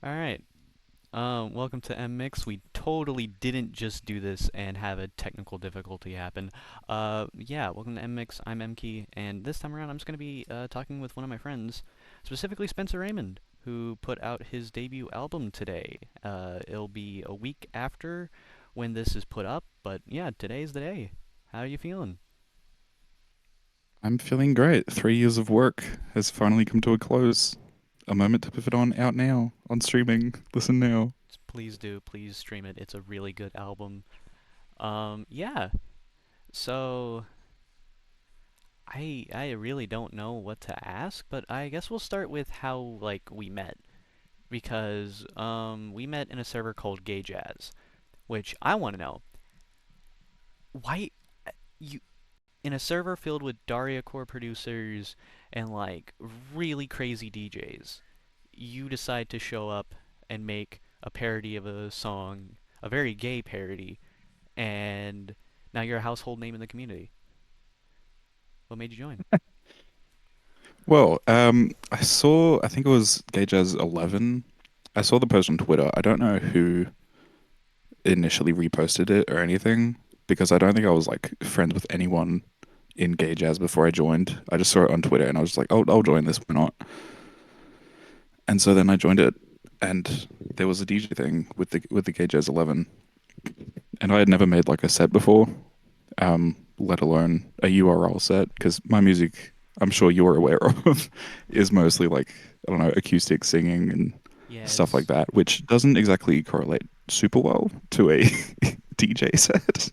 All right. Welcome to M Mix. We totally didn't just do this and have a technical difficulty happen. Yeah, welcome to M Mix. I'm MKey, and this time around, I'm just gonna be talking with one of my friends, specifically Spencer Raymond, who put out his debut album today. It'll be a week after when this is put up, but yeah, today's the day. How are you feeling? I'm feeling great. 3 years of work has finally come to a close. A moment to pivot on out now on streaming. Listen now. Please do, please stream it. It's a really good album. Yeah. So I really don't know what to ask, but I guess we'll start with how like we met because we met in a server called Gay Jazz, which I want to know why you in a server filled with Daria core producers and like really crazy DJs, you decide to show up and make a parody of a song, a very gay parody, and now you're a household name in the community. What made you join? I think it was Gauge's 11. I saw the post on Twitter. I don't know who initially reposted it or anything because I don't think I was like friends with anyone in Gay Jazz before I joined. I just saw it on Twitter and I was just like, oh, I'll join this. Why not? And so then I joined it, and there was a DJ thing with the Gay Jazz 11, and I had never made like a set before, let alone a URL set, because my music, I'm sure you're aware of, is mostly like, I don't know, acoustic singing and stuff like Yes. that, which doesn't exactly correlate super well to a DJ set.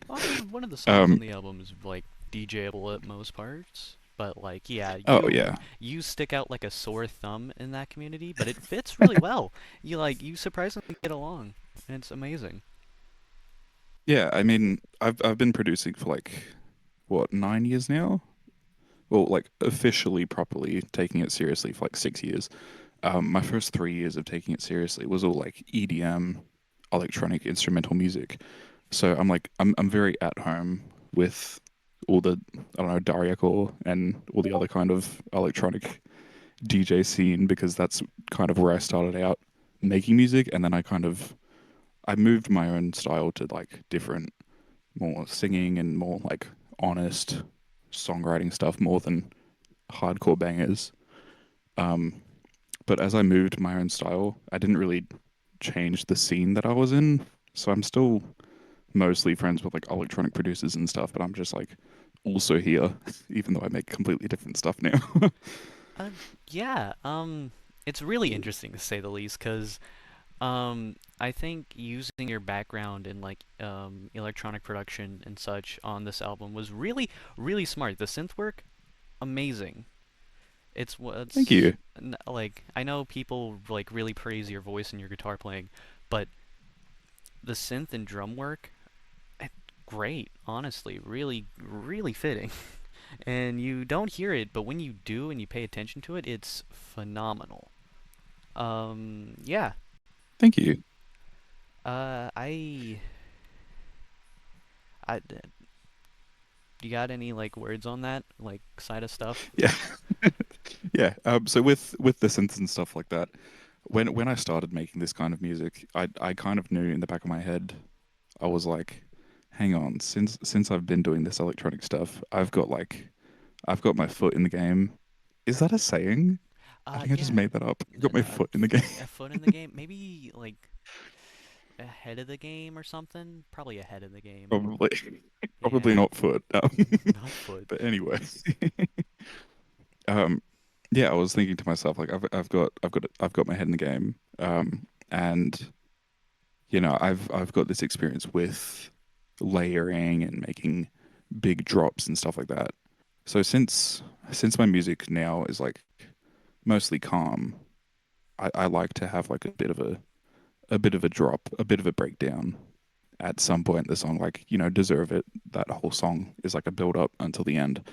Well, I mean, one of the songs on Um, the album is like DJable at most parts, but like, yeah, oh you yeah. you stick out like a sore thumb in that community, but it fits really well. You surprisingly get along, and it's amazing. Yeah, I mean, I've been producing for like what, 9 years now? Well, like officially, properly taking it seriously for like 6 years. My first 3 years of taking it seriously was all like EDM, electronic instrumental music. So I'm very at home with all the, I don't know, Dariacore and all the other kind of electronic DJ scene, because that's kind of where I started out making music, and then I moved my own style to like different, more singing and more like honest songwriting stuff more than hardcore bangers. Um, but as I moved my own style, I didn't really change the scene that I was in. So I'm still mostly friends with like electronic producers and stuff, but I'm just like also here, even though I make completely different stuff now. Uh, yeah, it's really interesting to say the least, 'cause I think using your background in like electronic production and such on this album was really, really smart. The synth work, amazing. It's Thank what's you. like I know people like really praise your voice and your guitar playing, but the synth and drum work, great, honestly, really, really fitting. And you don't hear it, but when you do and you pay attention to it, it's phenomenal. Yeah. Thank you. Uh, I, do you got any like words on that, like side of stuff? Yeah. Yeah. So with the synths and stuff like that, when I started making this kind of music, I kind of knew in the back of my head, I was like, hang on, since I've been doing this electronic stuff, I've got my foot in the game. Is that a saying? I think I just Yeah. made that up. I got my foot in the game. A foot in the game, maybe like ahead of the game or something. Probably ahead of the game. Probably, probably Yeah, not foot. not foot. But anyway, um, yeah, I was thinking to myself like I've got my head in the game, and I've got this experience with layering and making big drops and stuff like that. So since my music now is like mostly calm, I like to have like a bit of a drop, a bit of a breakdown at some point in the song, like, deserve it. That whole song is like a build up until the end,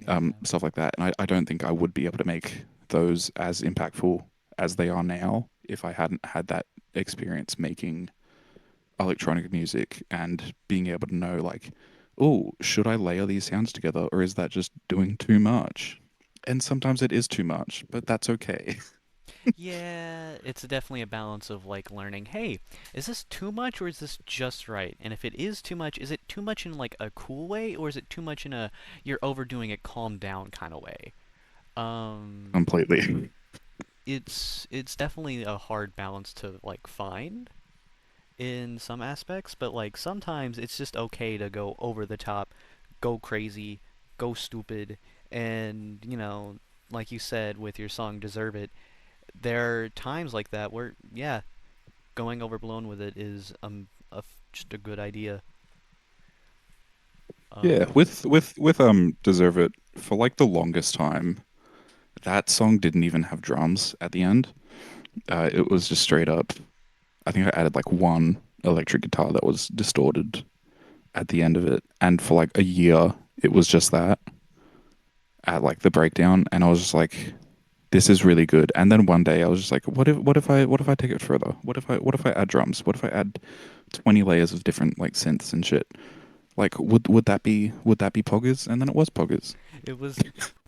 Yeah. stuff like that. And I don't think I would be able to make those as impactful as they are now if I hadn't had that experience making electronic music and being able to know, like, oh, should I layer these sounds together, or is that just doing too much? And sometimes it is too much, but that's okay. Yeah, it's definitely a balance of like learning, hey, is this too much or is this just right? And if it is too much, is it too much in like a cool way or is it too much in a you're overdoing it, calm down kind of way? Um, Completely. it's definitely a hard balance to like find in some aspects, but like sometimes it's just okay to go over the top, go crazy, go stupid, and like you said with your song Deserve It, there are times like that where yeah, going overblown with it is just a good idea. Yeah, Um, with Deserve It, for like the longest time, that song didn't even have drums at the end. It was just straight up. I think I added like one electric guitar that was distorted at the end of it, and for like a year, it was just that at like the breakdown, and I was just like, this is really good. And then one day I was just like, what if I take it further? What if I add drums? What if I add 20 layers of different like synths and shit? Like would that be poggers? And then it was poggers. it was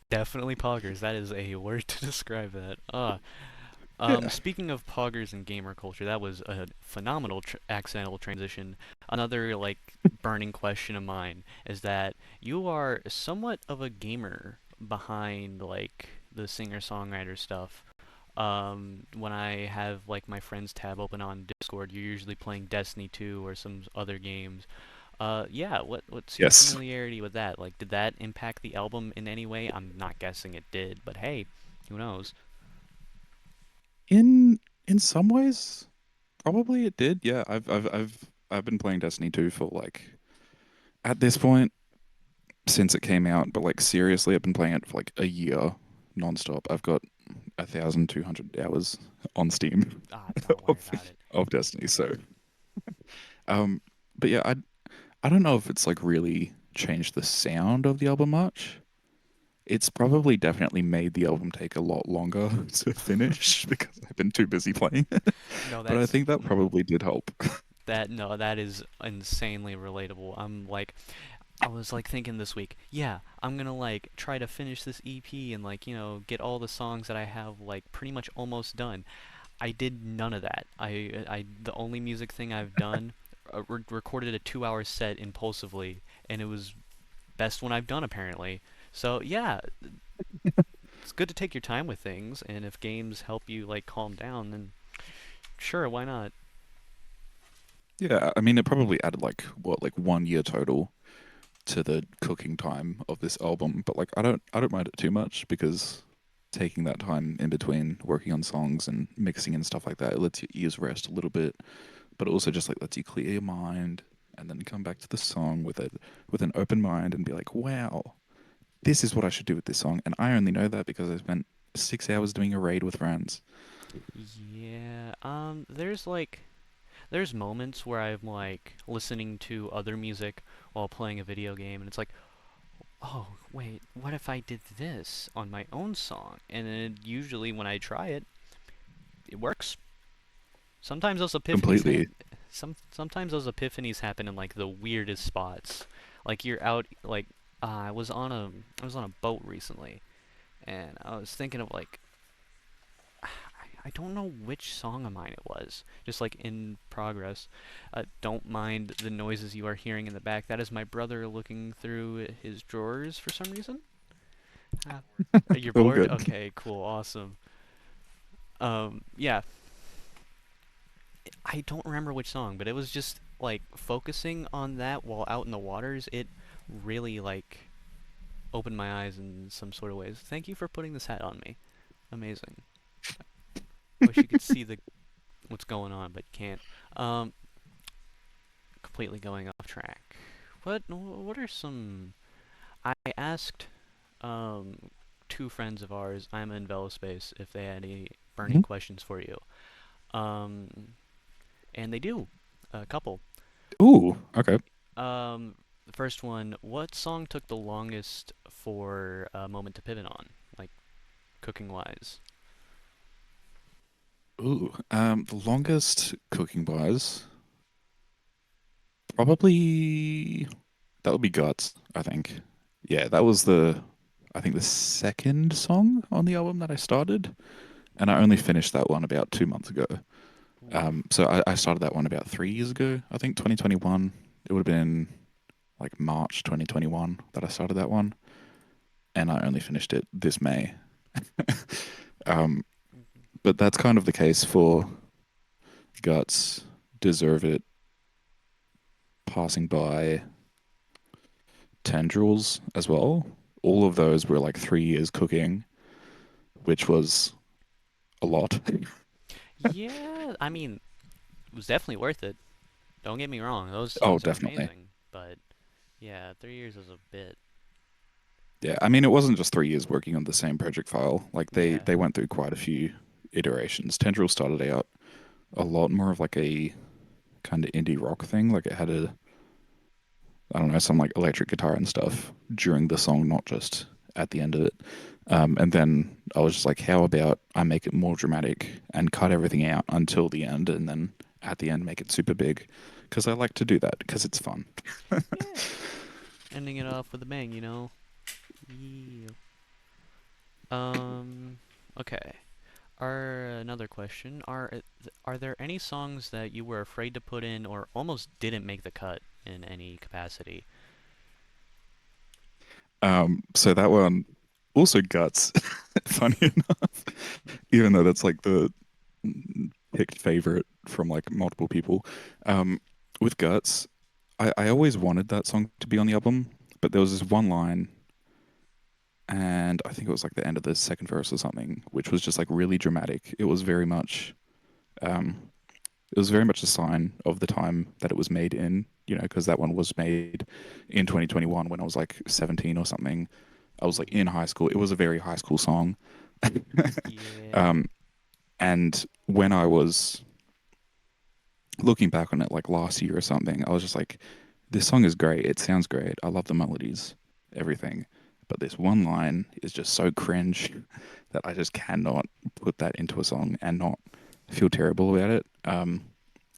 definitely poggers. That is a word to describe that. Yeah. Speaking of poggers and gamer culture, that was a phenomenal accidental transition. Another like burning question of mine is that you are somewhat of a gamer behind like the singer-songwriter stuff. When I have like my friends tab open on Discord, you're usually playing Destiny 2 or some other games. Yeah, what's your Yes. familiarity with that? Like, did that impact the album in any way? I'm not guessing it did, but hey, who knows? In some ways, probably it did. Yeah, I've been playing Destiny 2 for like at this point since it came out, but like seriously, I've been playing it for like a year nonstop. I've got 1,200 hours on Steam Ah, don't worry of, about it. of Destiny. So, um, but yeah, I don't know if it's like really changed the sound of the album much. It's probably definitely made the album take a lot longer to finish because I've been too busy playing it. No, But I that's think that probably did help. that no, that is insanely relatable. I was like thinking this week, yeah, I'm gonna like try to finish this EP and like, get all the songs that I have like pretty much almost done. I did none of that. The only music thing I've done, recorded a 2-hour set impulsively, and it was best one I've done apparently. So yeah, it's good to take your time with things, and if games help you like calm down, then sure, why not? Yeah, I mean, it probably added like what, like 1 year total to the cooking time of this album, but like I don't mind it too much because taking that time in between working on songs and mixing and stuff like that, it lets your ears rest a little bit, but it also just like lets you clear your mind and then come back to the song with an open mind and be like, wow, this is what I should do with this song. And I only know that because I spent 6 hours doing a raid with friends. Yeah, there's moments where I'm like listening to other music while playing a video game, and it's like, oh, wait, what if I did this on my own song? And then usually when I try it, it works. Sometimes those epiphanies Completely. sometimes those epiphanies happen in like the weirdest spots. Like you're out like I was on a boat recently, and I was thinking of like I don't know which song of mine it was. Just like in progress. Don't mind the noises you are hearing in the back. That is my brother looking through his drawers for some reason. You're All bored? good. Okay, cool, awesome. Yeah, I don't remember which song, but it was just like focusing on that while out in the waters. It really like opened my eyes in some sort of ways. Thank you for putting this hat on me. Amazing. Wish you could see the what's going on, but you can't. Um, Completely going off track. What are some? I asked two friends of ours, I'm in Velospace, if they had any burning Mhm. questions for you. Um, and they do. A couple. Ooh, okay. The first one, what song took the longest for a moment to pivot on, like cooking wise? Ooh, the longest cooking wise, probably that would be Guts, I think. Yeah, that was I think the second song on the album that I started. and I only finished that one about 2 months ago. Oof. So I started that one about 3 years ago. I think 2021. It would have been like March 2021 that I started that one, and I only finished it this May. Um, Mhm. but that's kind of the case for Guts, Deserve It, Passing By, Tendrils as well. All of those were like 3 years cooking, which was a lot. Yeah, I mean, it was definitely worth it. Don't get me wrong, those Oh, songs are definitely. amazing, but yeah, 3 years is a bit. Yeah, I mean, it wasn't just 3 years working on the same project file. Like Yeah. they went through quite a few iterations. Tendril started out a lot more of like a kind of indie rock thing. Like it had a, I don't know, some like electric guitar and stuff during the song, not just at the end of it. And then I was just like, how about I make it more dramatic and cut everything out until the end, and then at the end make it super big, because I like to do that because it's fun. Yeah. Ending it off with a bang, you know? Yeah. Um, okay. Another question. Are there any songs that you were afraid to put in or almost didn't make the cut in any capacity? So that one also guts, funny enough, even though that's like the picked favorite from like multiple people. Um, with guts, I always wanted that song to be on the album, but there was this one line, and I think it was like the end of the second verse or something, which was just like really dramatic. Um, it was very much a sign of the time that it was made in, because that one was made in 2021 when I was like 17 or something. I was like Ooh. in high school. It was a very high school song. Yeah. um, and when I was looking back on it like last year or something, I was just like, this song is great. It sounds great. I love the melodies, everything. But this one line is just so cringe that I just cannot put that into a song and not feel terrible about it.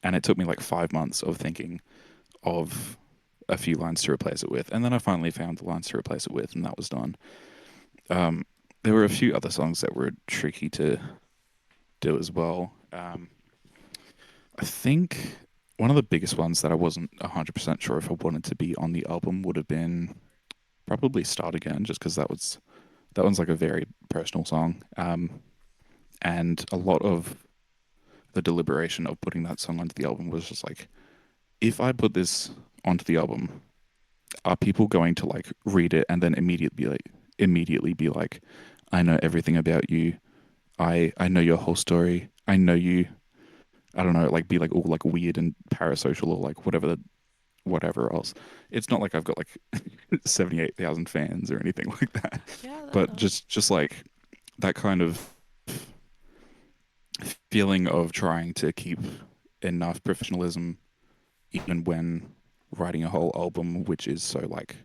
And it took me like 5 months of thinking of a few lines to replace it with. And then I finally found the lines to replace it with, and that was done. Um, there were a few other songs that were tricky to do as well. I think one of the biggest ones that I wasn't 100% sure if I wanted to be on the album would have been probably Start Again, just because that one's like a very personal song. And a lot of the deliberation of putting that song onto the album was just like, if I put this onto the album, are people going to like read it and then immediately be like, I know everything about you. I know your whole story. I know you. I don't know, like be like all like weird and parasocial or like whatever else. It's not like I've got like 78,000 fans or anything like that. Yeah, But just like that kind of feeling of trying to keep enough professionalism even when writing a whole album which is so like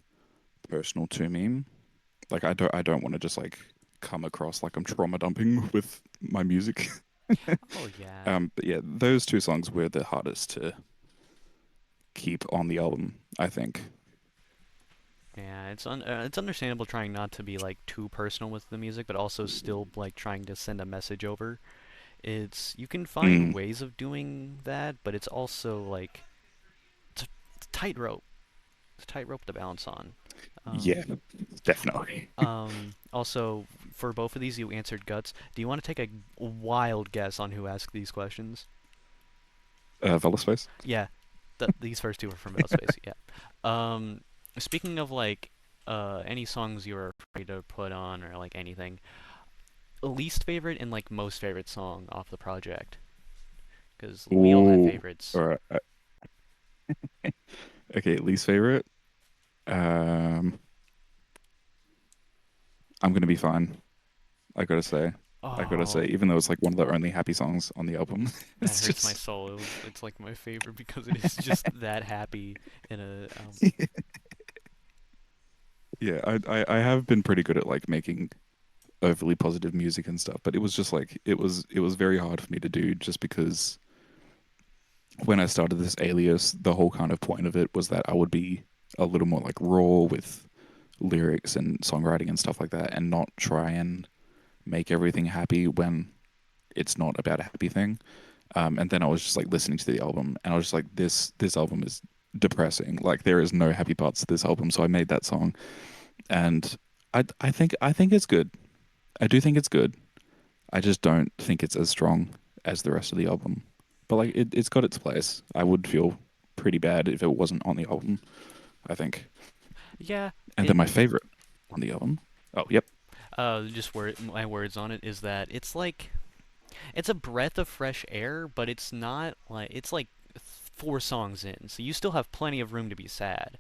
personal to me. Like I don't want to just like come across like I'm trauma dumping with my music. oh yeah. But yeah, those two songs were the hardest to keep on the album, I think. Yeah, it's understandable trying not to be like too personal with the music, but also still like trying to send a message over. It's you can find Mm, ways of doing that, but it's also like it's a tightrope. It's a tightrope to balance on. Um, yeah, definitely. Also, for both of these, you answered guts. Do you want to take a wild guess on who asked these questions? Space. Yeah, these first two are from Space. Yeah. Um, Speaking of like any songs you were afraid to put on or like anything, least favorite and like most favorite song off the project, because we all have Ooh, favorites. all right. Okay, least favorite. Um, I'm gonna be fine. I gotta say, I gotta say, Oh, even though it's like one of the only happy songs on the album, that it's hurts my just soul. It's like my favorite because it is just that happy in a yeah. I have been pretty good at like making overly positive music and stuff, but it was just like it was very hard for me to do just because when I started this alias, the whole kind of point of it was that I would be a little more like raw with lyrics and songwriting and stuff like that, and not try and make everything happy when it's not about a happy thing. And then I was just like listening to the album, and I was just like, this album is depressing. Like there is no happy parts to this album. So I made that song, and I think it's good. I do think it's good. I just don't think it's as strong as the rest of the album. But like it's got its place. I would feel pretty bad if it wasn't on the album, I think. Yeah, And it then my favorite on the album. Oh, yep. just my words on it is that it's like it's a breath of fresh air, but it's not like it's like four songs in, so you still have plenty of room to be sad.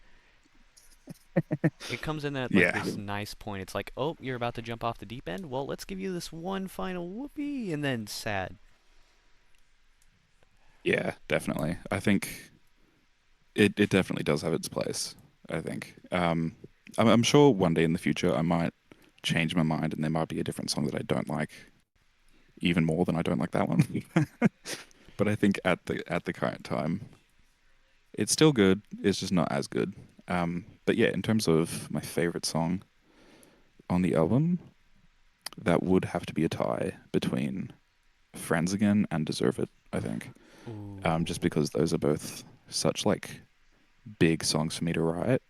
It comes in at like Yeah. this nice point. It's like, oh, you're about to jump off the deep end. Well, let's give you this one final whoopee, and then sad. Yeah, definitely. I think it definitely does have its place, I think. I'm sure one day in the future I might change my mind and there might be a different song that I don't like even more than I don't like that one. But I think at the current time, it's still good. It's just not as good. But yeah, in terms of my favorite song on the album, that would have to be a tie between Friends Again and Deserve It, I think. Just Ooh. because those are both such like big songs for me to write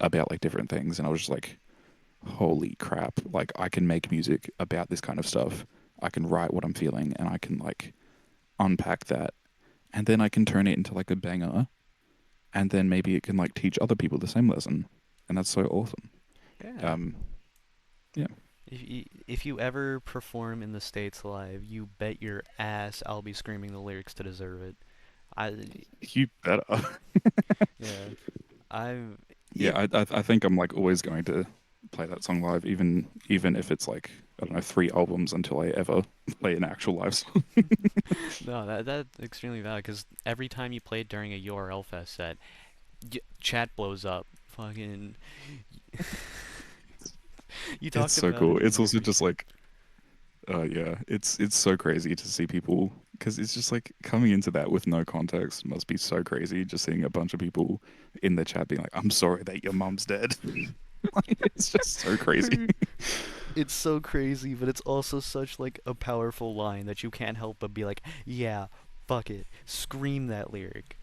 about like different things, and I was just like, holy crap, like I can make music about this kind of stuff. I can write what I'm feeling and I can like unpack that, and then I can turn it into like a banger, and then maybe it can like teach other people the same lesson, and that's so awesome. Yeah. Um, yeah, If you ever perform in the States live, you bet your ass I'll be screaming the lyrics to deserve it. I you better. yeah. I've Yeah, it I think I'm like always going to play that song live, even if it's like I don't know 3 albums until I ever play an actual live song. no, that's extremely valid because every time you play it during a URL Fest set, chat blows up. Fucking, you It's talked so about cool. it in It's your also pre. just like yeah, it's so crazy to see people because it's just like coming into that with no context must be so crazy. Just seeing a bunch of people in the chat being like, "I'm sorry that your mom's dead." Like, it's just so crazy. It's so crazy, but it's also such like a powerful line that you can't help but be like, yeah, fuck it, scream that lyric.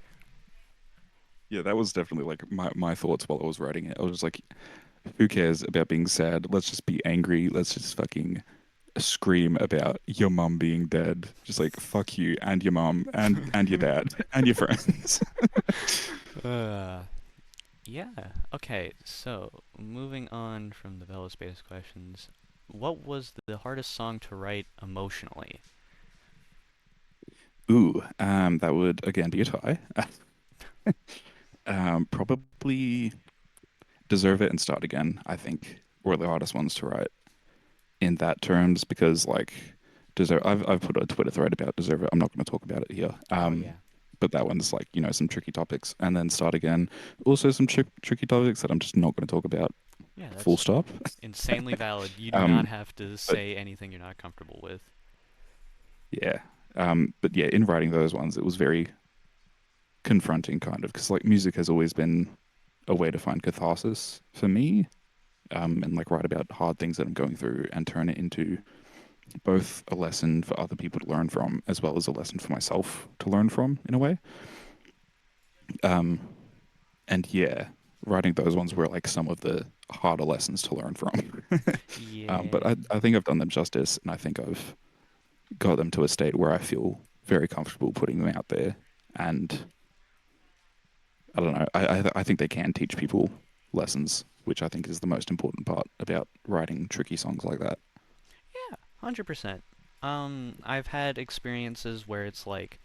Yeah, that was definitely like my thoughts while I was writing it. I was just like, "Who cares about being sad? Let's just be angry. Let's just fucking scream about your mum being dead. Just like fuck you and your mum and your dad and your friends." uh, yeah. Okay, so moving on from the Bella Space questions, what was the hardest song to write emotionally? Ooh, that would again be a tie. Probably Deserve It and Start Again, I think, were the hardest ones to write in that terms because like Deserve I've put a Twitter thread about Deserve It. I'm not going to talk about it here. Oh yeah, But that one's like, some tricky topics. And then Start Again, also some tricky topics that I'm just not going to talk about. yeah. Full That's stop. insanely valid. You do not Um, have to but say anything you're not comfortable with. yeah. But yeah, in writing those ones, it was very confronting kind of because like music has always been a way to find catharsis for me. And like write about hard things that I'm going through and turn it into both a lesson for other people to learn from as well as a lesson for myself to learn from in a way. Um, and yeah, writing those ones were like some of the harder lessons to learn from. But Yeah. I think I've done them justice, and I think I've got them to a state where I feel very comfortable putting them out there. And I don't know, I think they can teach people lessons, which I think is the most important part about writing tricky songs like that. Yeah, 100%. I've had experiences where it's like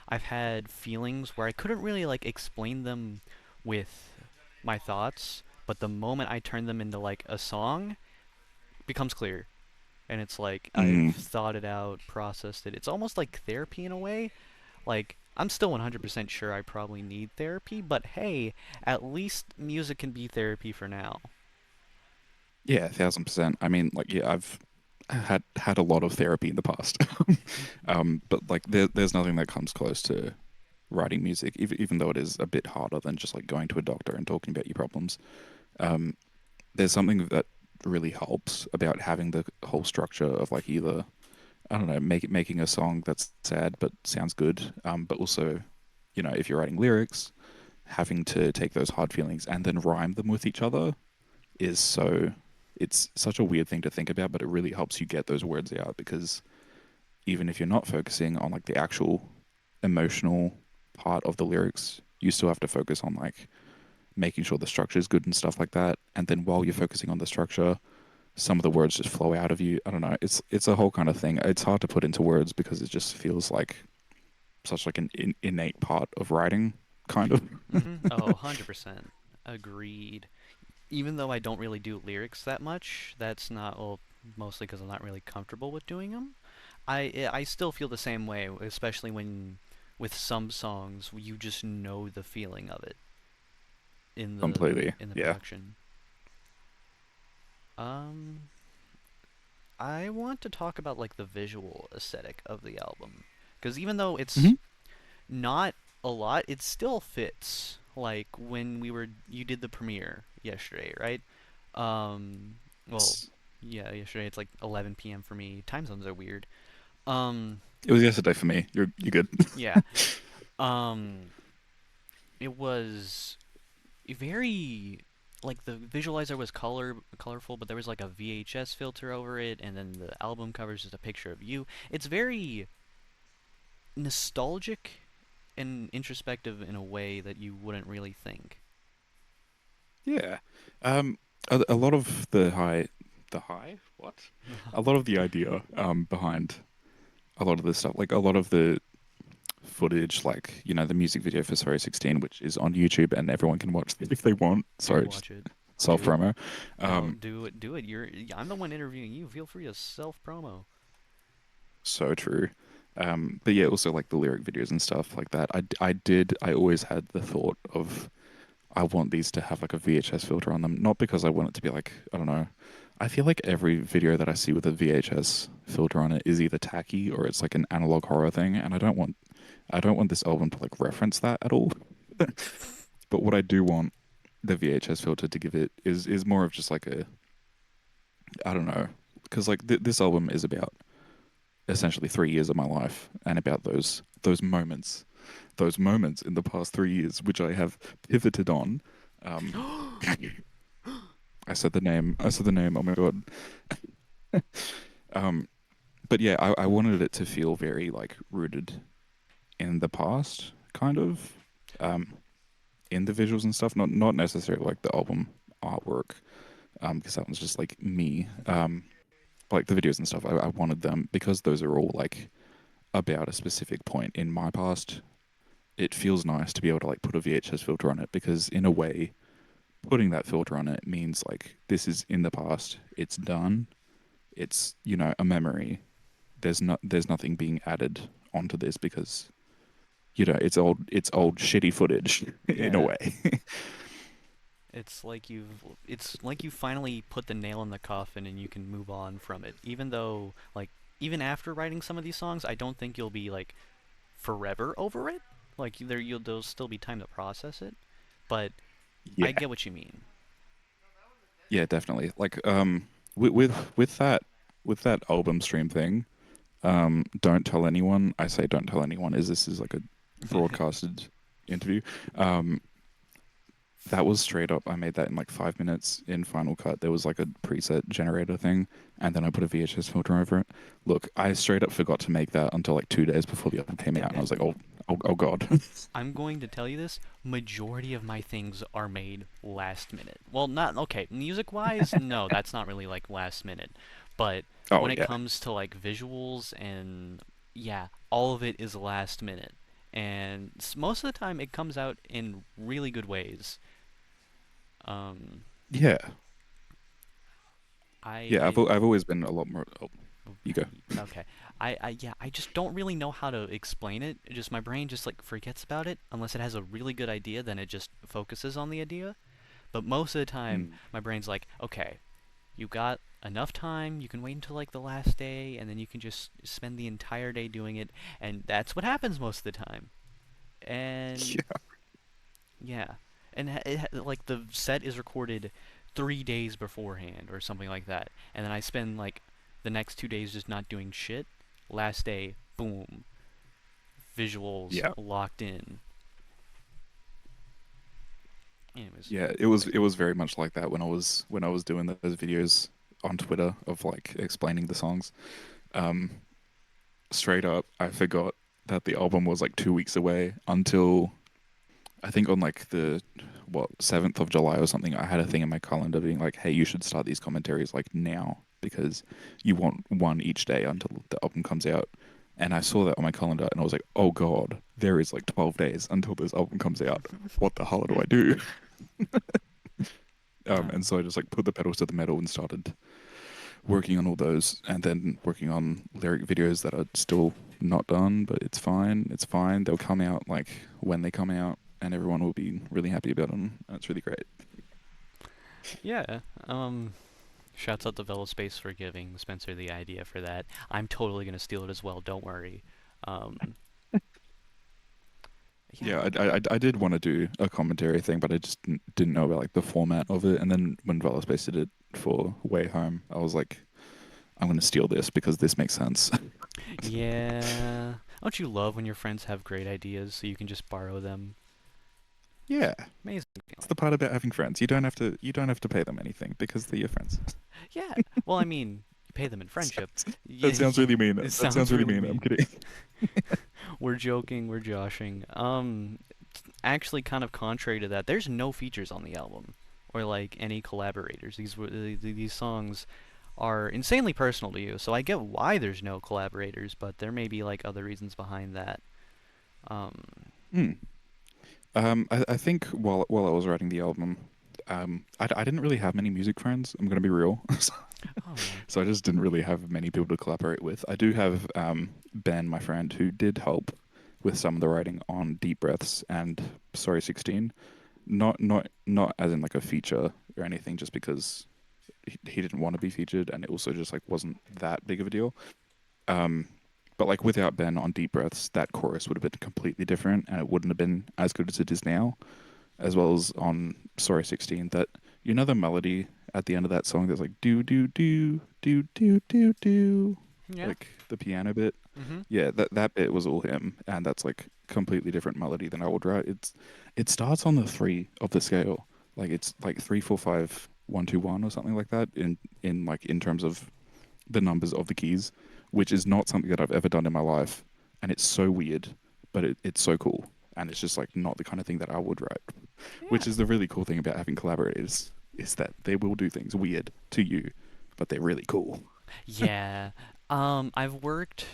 I've had feelings where I couldn't really like explain them with my thoughts, but the moment I turn them into like a song, it becomes clear. And it's like I've Mm, thought it out, processed it. It's almost like therapy in a way. Like I'm still 100% sure I probably need therapy, but hey, at least music can be therapy for now. yeah, 1,000%. I mean, like, yeah, I've had a lot of therapy in the past, but like, there's nothing that comes close to writing music, even though it is a bit harder than just like going to a doctor and talking about your problems. Um, there's something that really helps about having the whole structure of like either I don't know, making a song that's sad but sounds good. But also, if you're writing lyrics, having to take those hard feelings and then rhyme them with each other is it's such a weird thing to think about, but it really helps you get those words out because even if you're not focusing on like the actual emotional part of the lyrics, you still have to focus on like making sure the structure is good and stuff like that. And then while you're focusing on the structure, some of the words just flow out of you. I don't know. It's a whole kind of thing. It's hard to put into words because it just feels like such like an innate part of writing, kind of. Oh, 100%. Agreed. Even though I don't really do lyrics that much, that's not, well, mostly because I'm not really comfortable with doing them. I still feel the same way, especially when with some songs you just know the feeling of it Completely. in the Yeah. production. Um, I want to talk about like the visual aesthetic of the album, because even though it's Hmm. not a lot, it still fits. Like when you did the premiere yesterday, right? Um, well, yeah, yesterday it's like 11 p.m. for me. Time zones are weird. Um, It was yesterday for me. You're good. yeah. Um, it was very like the visualizer was colorful, but there was like a VHS filter over it, and then the album cover is just a picture of you. It's very nostalgic and introspective in a way that you wouldn't really think. Yeah. Um, a lot of the high, what? A lot of the idea behind a lot of this stuff, like a lot of the footage, like, the music video for Sorry 16, which is on YouTube and everyone can watch it if they want. Do Sorry, just watch it. self Do promo. no, Um, do it, do it. I'm the one interviewing you. Feel free to self promo. so true. But yeah, also like the lyric videos and stuff like that. I always had the thought of I want these to have like a VHS filter on them, not because I want it to be like, I don't know. I feel like every video that I see with a VHS filter on it is either tacky or it's like an analog horror thing, and I don't want this album to like reference that at all. But what I do want the VHS filter to give it is more of just like a I don't know, because like this album is about essentially 3 years of my life and about those moments in the past 3 years which I have pivoted on. Um, I said the name. I said the name. Oh my God. Um, but yeah, I wanted it to feel very like rooted in the past, kind of, um, in the visuals and stuff. Not necessarily like the album artwork, because that one's just like me. But, like the videos and stuff. I wanted them because those are all like about a specific point in my past. It feels nice to be able to like put a VHS filter on it because in a way, putting that filter on it means like this is in the past. It's done. It's a memory. There's nothing being added onto this because it's old shitty footage in a Yeah, way. it's like you finally put the nail in the coffin and you can move on from it. Even though like even after writing some of these songs, I don't think you'll be like forever over it. Like there'll still be time to process it, but I Yeah, get what you mean. yeah, definitely. Like with that album stream thing, don't tell anyone. I say don't tell anyone, is this is like a broadcasted interview. Um, that was straight up. I made that in like 5 minutes in Final Cut. There was like a preset generator thing, and then I put a VHS filter over it. Look, I straight up forgot to make that until like 2 days before the album came out, and I was like, oh, oh, oh God. I'm going to tell you this. Majority of my things are made last minute. Well, not okay. Music wise, no, that's not really like last minute. But Oh when it yeah, comes to like visuals and yeah, all of it is last minute. And most of the time, it comes out in really good ways. Um, yeah, I yeah. I've I I've always been a lot more. Oh, you go. okay. Yeah, I just don't really know how to explain it. It just my brain just like forgets about it unless it has a really good idea, then it just focuses on the idea. But most of the time, Mm. my brain's like, okay, you got enough time. You can wait until like the last day, and then you can just spend the entire day doing it. And that's what happens most of the time. And Yeah, yeah, and like the set is recorded 3 days beforehand or something like that, and then I spend like the next 2 days just not doing shit. last day, boom, visuals Yeah. locked in. Anyways, Yeah, like, it was very much like that when I was doing those videos on Twitter of like explaining the songs. Um, Straight up, I forgot that the album was like 2 weeks away until I think on like the what 7th of July or something. I had a thing in my calendar being like, "Hey, you should start these commentaries like now because you want one each day until the album comes out." And I saw that on my calendar and I was like, "Oh God, there is like 12 days until this album comes out. What the hell do I do?" uh, And so I just like put the pedals to the metal and started working on all those and then working on lyric videos that are still not done, but it's fine. It's fine. They'll come out like when they come out and everyone will be really happy about them. That's really great. yeah. Um, Shouts out to VeloSpace for giving Spencer the idea for that. I'm totally gonna steal it as well. Don't worry. Um, yeah. Yeah, I did want to do a commentary thing, but I just didn't know about like the format of it. And then when Velaspace did it for Way Home, I was like, I'm going to steal this because this makes sense. Yeah. Don't you love when your friends have great ideas so you can just borrow them? Yeah, Amazing it's feeling. the part about having friends. You don't have to pay them anything because they're your friends. Yeah. Well, I mean, you pay them in friendship. That sounds really mean. It That sounds sounds really really mean. I'm mean. kidding. We're joking, we're joshing. Actually, kind of contrary to that, there's no features on the album or like any collaborators. These songs are insanely personal to you, so I get why there's no collaborators, but there may be like other reasons behind that. Um, Hmm. I think while I was writing the album, I didn't really have many music friends. I'm gonna be real. oh yeah, So I just didn't really have many people to collaborate with. I do have Ben, my friend, who did help with some of the writing on Deep Breaths and Sorry 16. Not as in like a feature or anything, just because he didn't want to be featured, and it also just like wasn't that big of a deal. Um, but like without Ben on Deep Breaths, that chorus would have been completely different, and it wouldn't have been as good as it is now. As well as on Sorry 16, that you know the melody at the end of that song that's like do do do do do do do, yeah. like the piano bit. Mhm. Yeah, that bit was all him, and that's like completely different melody than I would write. It starts on the three of the scale, like it's like 3 4 5 1 2 1 or something like that in like in terms of the numbers of the keys, which is not something that I've ever done in my life, and it's so weird, but it's so cool, and it's just like not the kind of thing that I would write. Yeah. Which is the really cool thing about having collaborators is that they will do things weird to you, but they're really cool. Yeah. I've worked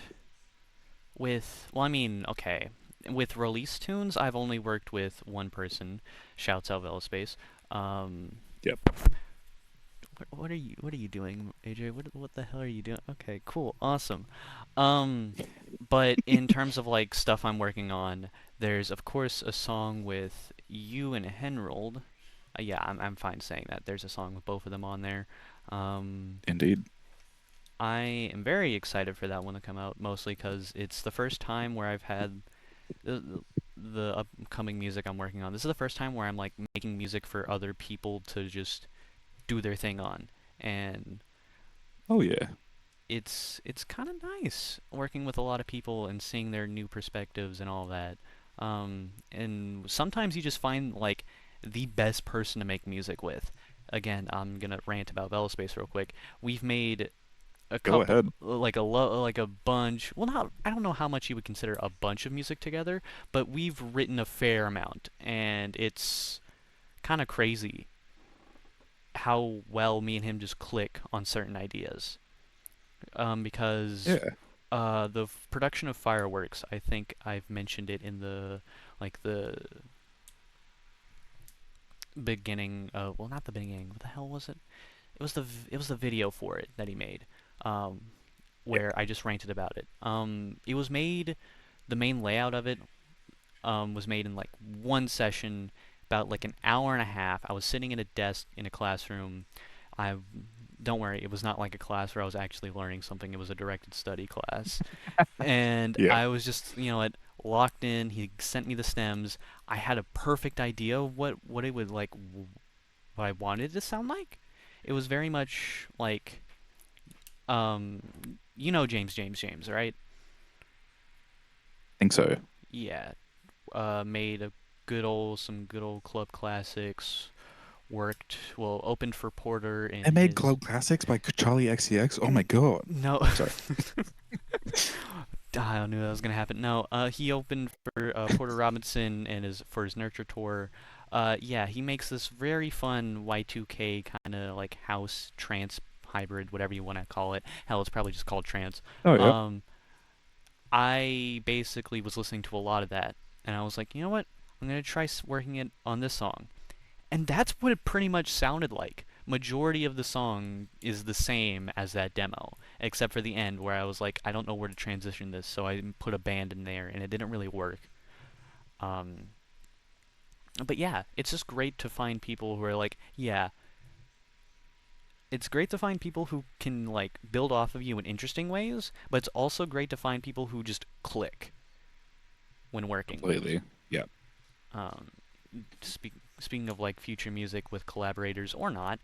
with. Well, I mean, okay. With release tunes, I've only worked with one person. Shouts out VeloSpace. Um, Yep. what are you doing, AJ? What the hell are you doing? Okay, cool, awesome. Um, but in terms of like stuff I'm working on, there's of course a song with you and Henrold. Yeah, I'm fine saying that. There's a song with both of them on there. Um, Indeed. I am very excited for that one to come out, mostly because it's the first time where I've had the upcoming music I'm working on. This is the first time where I'm like making music for other people to just do their thing on, and Oh yeah. it's kind of nice working with a lot of people and seeing their new perspectives and all that. And sometimes you just find like the best person to make music with. Again, I'm gonna rant about VeloSpace real quick. We've made a Go couple, ahead. like a bunch. Well, not I don't know how much you would consider a bunch of music together, but we've written a fair amount, and it's kind of crazy how well me and him just click on certain ideas. Because Yeah. the production of fireworks, I think I've mentioned it in the like the beginning. Well, not the beginning. What the hell was it? It was the video for it that he made, um, Yeah. where I just ranted about it. It was made. The main layout of it was made in like one session, about like an hour and a half. I was sitting at a desk in a classroom. I Don't worry, it was not like a class where I was actually learning something. It was a directed study class. And Yeah. I was just, locked in. He sent me the stems. I had a perfect idea of what it would like, what I wanted it to sound like. It was very much like, um, James, right? think so. Yeah, made a some good old club classics. Worked well, opened for Porter in They made his Club Classics by Charlie XCX. Oh my God. no. Sorry. I knew that was gonna happen. No, he opened for Porter Robinson and his for his Nurture tour. Yeah, he makes this very fun Y2K kind of like house trance hybrid, whatever you want to call it. Hell, it's probably just called trance. Oh yeah. Um, I basically was listening to a lot of that, and I was like, you know what? I'm gonna try working it on this song, and that's what it pretty much sounded like. Majority of the song is the same as that demo, except for the end where I was like, I don't know where to transition this, so I put a band in there, and it didn't really work. Um, but yeah, it's just great to find people who are like, yeah, it's great to find people who can like build off of you in interesting ways, but it's also great to find people who just click when working with you. Completely. Yeah. Um, speaking of like future music with collaborators or not,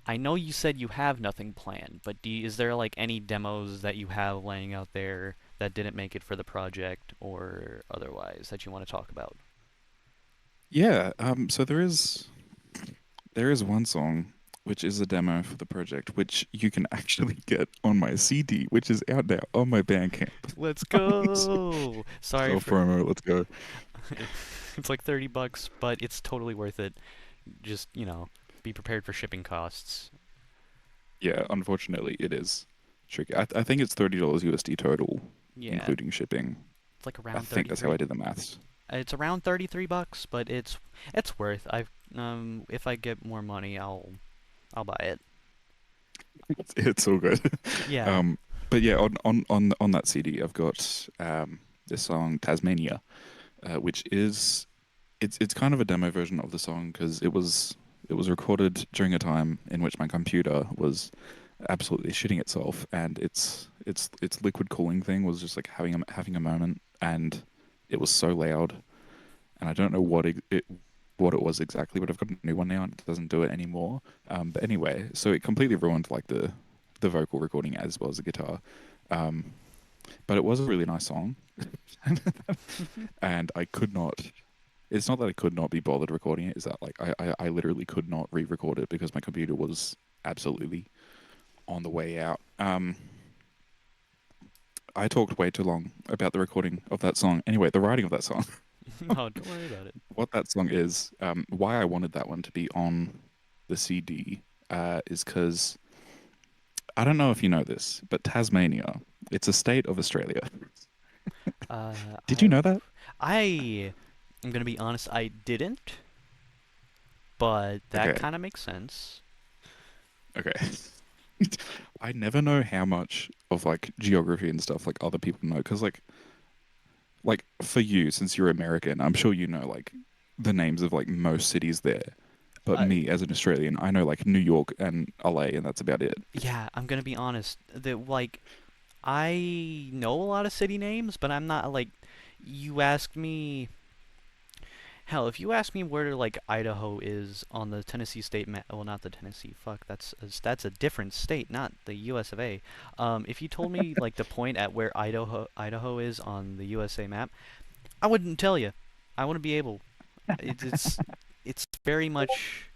I know you said you have nothing planned, but is there like any demos that you have laying out there that didn't make it for the project or otherwise that you want to talk about? Yeah. So there is one song which is a demo for the project, which you can actually get on my CD, which is out now on my Bandcamp. Let's go. Sorry Self for promo. Let's go. it's like $30, but it's totally worth it. Just, be prepared for shipping costs. Yeah. Unfortunately, it is tricky. I think it's $30 USD total, Yeah, including shipping. it's like I around think that's how I 33. did the maths. It's around $33, but it's worth. I've if I get more money, I'll buy it. It's all good. Yeah. Um, but yeah, on that CD, I've got this song Tasmania, which is it's kind of a demo version of the song because it was recorded during a time in which my computer was absolutely shitting itself, and its liquid cooling thing was just like having a moment, and it was so loud, and I don't know what it was exactly, but I've got a new one now and it doesn't do it anymore. But anyway, so it completely ruined like the vocal recording as well as the guitar. Um, but it was a really nice song, and I could not. It's not that I could not be bothered recording it. Is that like I literally could not re-record it because my computer was absolutely on the way out. I talked way too long about the recording of that song. Anyway, the writing of that song. Oh, don't worry about it. What that song is, why I wanted that one to be on the CD, is because I don't know if you know this, but Tasmania, it's a state of Australia. Uh, Did you know I've that? I I'm gonna be honest, I didn't, but that Okay, kind of makes sense. okay. I never know how much of like geography and stuff like other people know because like for you, since you're American, I'm sure you know like the names of like most cities there. But Uh, me as an Australian, I know like New York and LA, and that's about it. yeah, I'm gonna be honest. That like I know a lot of city names, but I'm not like you asked me. Hell, if you ask me where like Idaho is on the Tennessee state map, well, not the Tennessee. Fuck, that's a different state, not the U.S. of A. If you told me like the point at where Idaho is on the USA map, I wouldn't tell you. I wouldn't be able. It, it's it's very much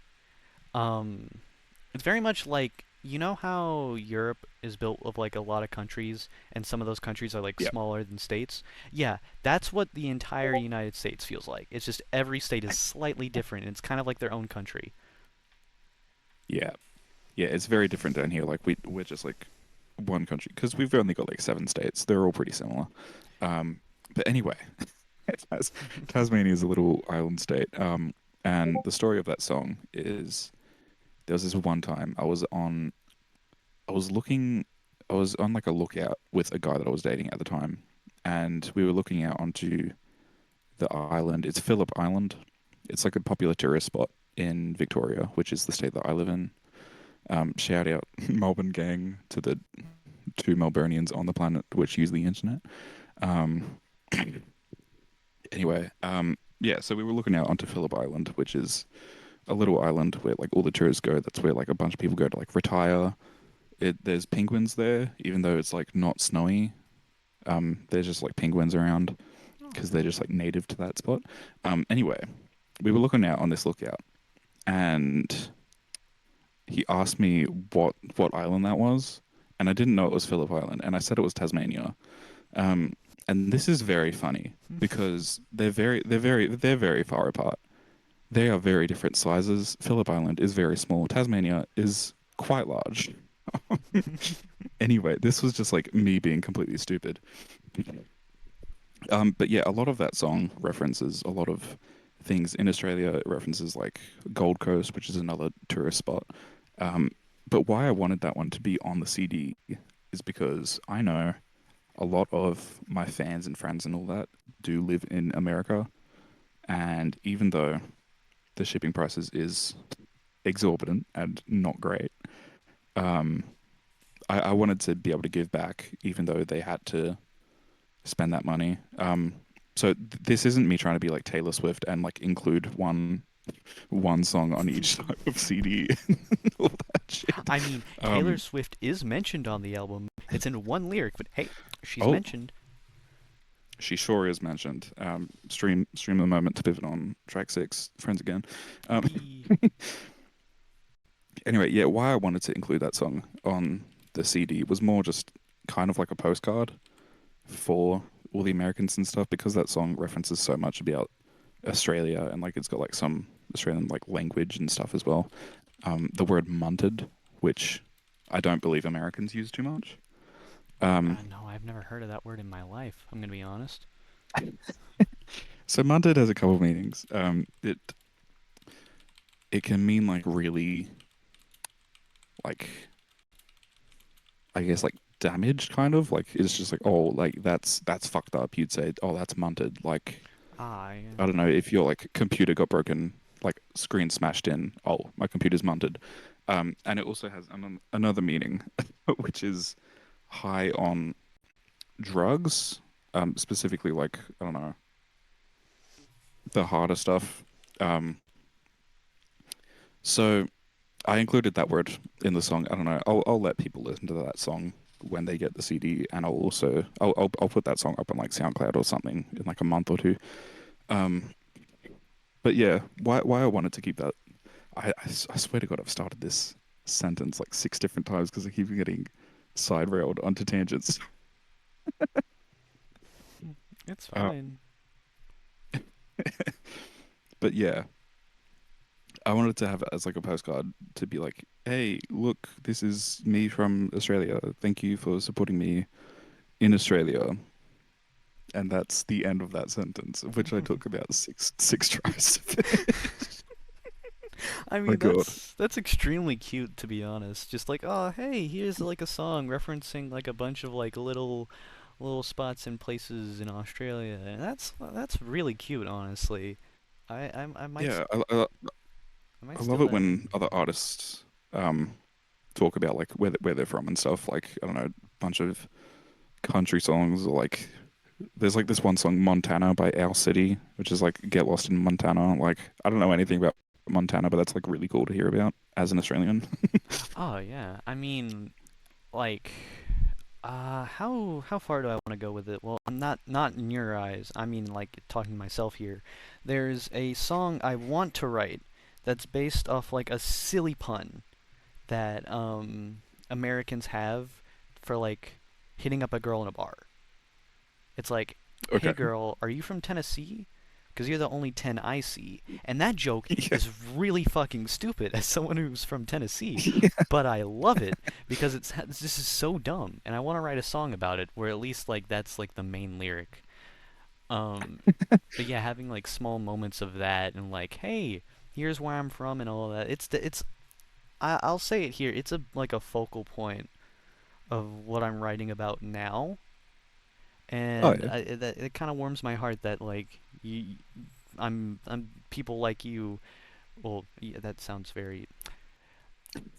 um it's very much like how Europe is built of like a lot of countries and some of those countries are like Yeah, smaller than states. Yeah, that's what the entire United States feels like. It's just every state is slightly different and it's kind of like their own country. yeah, yeah. It's very different down here. Like we're just like one country because we've only got like 7 states. They're all pretty similar. Um, but anyway, Tasmania is a little island state. And the story of that song is there was this one time I was looking, I was on like a lookout with a guy that I was dating at the time, and we were looking out onto the island. It's Phillip Island. It's like a popular tourist spot in Victoria, which is the state that I live in. Shout out Melbourne gang to the two Melburnians on the planet which use the internet. Um, anyway, yeah, so we were looking out onto Phillip Island, which is a little island where like all the tourists go. That's where like a bunch of people go to like retire. There's penguins there, even though it's like not snowy. There's just like penguins around. because they're just like native to that spot. Anyway, we were looking out on this lookout, and he asked me what island that was, and I didn't know it was Phillip Island, and I said it was Tasmania. Um, and this is very funny because they're very far apart. They are very different sizes. Phillip Island is very small. Tasmania is quite large. Anyway, this was just like me being completely stupid. But yeah, a lot of that song references a lot of things in Australia. It references like Gold Coast, which is another tourist spot. Um, but why I wanted that one to be on the CD is because I know a lot of my fans and friends and all that do live in America. And even though the shipping prices is exorbitant and not great, um, I wanted to be able to give back, even though they had to spend that money. So this isn't me trying to be like Taylor Swift and like include one song on each type of CD and all that shit. I mean, Taylor Um, Swift is mentioned on the album. It's in one lyric, but hey, she's oh, mentioned. she sure is mentioned. Stream the moment to pivot on track six, Friends Again. Um, Yippee. anyway, yeah, why I wanted to include that song on the CD was more just kind of like a postcard for all the Americans and stuff because that song references so much about Australia and like it's got like some Australian like language and stuff as well. The word munted, which I don't believe Americans use too much. Um, No, I've never heard of that word in my life. I'm gonna be honest. so munted has a couple of meanings. It can mean like really like I guess like damaged kind of like it's just like oh like that's fucked up. You'd say oh that's munted like Ah, yeah. I don't know if your like computer got broken, like screen smashed in. Oh, my computer's munted. And it also has another meaning, which is high on drugs, specifically like I don't know the harder stuff. Um, so I included that word in the song. I don't know. I'll let people listen to that song when they get the CD, and I'll put that song up on like SoundCloud or something in like a month or two. Um, but yeah, why I wanted to keep that I swear to God, I've started this sentence like six different times because I keep getting side railed onto tangents. It's Uh, fine. but yeah, I wanted to have it as like a postcard to be like, hey, look, this is me from Australia. Thank you for supporting me in Australia. And that's the end of that sentence, which I took about six tries to finish. I My mean, God. that's extremely cute to be honest. Just like, oh, hey, here's like a song referencing like a bunch of like little spots and places in Australia, and that's really cute, honestly. I might Yeah, I might I love steal it that when one. other artists talk about like where they're from and stuff. Like I don't know, a bunch of country songs or like there's like this one song Montana by Our City, which is like get lost in Montana. Like I don't know anything about Montana, but that's like really cool to hear about as an Australian. Oh yeah, I mean, like, how far do I want to go with it? Well, not in your eyes. I mean, like talking to myself here. There's a song I want to write that's based off like a silly pun that Americans have for like hitting up a girl in a bar. It's like, "Hey Okay. girl, are you from Tennessee? Because you're the only 10 I see." And that joke Yeah. is really fucking stupid as someone who's from Tennessee, Yeah. but I love it because this is so dumb, and I want to write a song about it where at least like that's like the main lyric. Um, but yeah, having like small moments of that and like, hey, here's where I'm from and all of that. I'll say it here. It's a like a focal point of what I'm writing about now, Oh and yeah. it kind of warms my heart that like I'm people like you. Well, yeah, that sounds very.